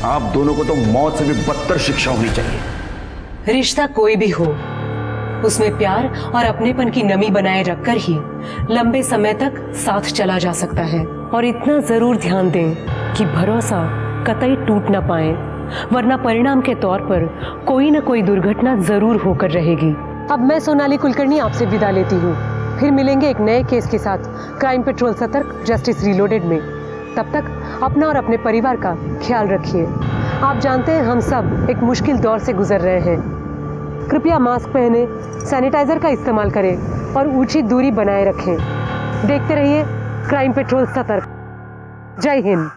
F: आप दोनों को तो मौत से भी बदतर शिक्षा होनी चाहिए।
H: रिश्ता कोई भी हो, उसमें प्यार और अपनेपन की नमी बनाए रखकर ही लंबे समय तक साथ चला जा सकता है। और इतना जरूर ध्यान दें कि भरोसा कतई टूट ना पाए, वरना परिणाम के तौर पर कोई न कोई दुर्घटना जरूर होकर रहेगी। अब मैं सोनाली कुलकर्णी आपसे विदा लेती हूँ। फिर मिलेंगे एक नए केस के साथ क्राइम पेट्रोल सतर्क जस्टिस रीलोडेड में। तब तक अपना और अपने परिवार का ख्याल रखिए। आप जानते हैं हम सब एक मुश्किल दौर से गुजर रहे हैं। कृपया मास्क पहने, सैनिटाइजर का इस्तेमाल करें और उचित दूरी बनाए रखें। देखते रहिए क्राइम पेट्रोल सतर्क। जय हिंद।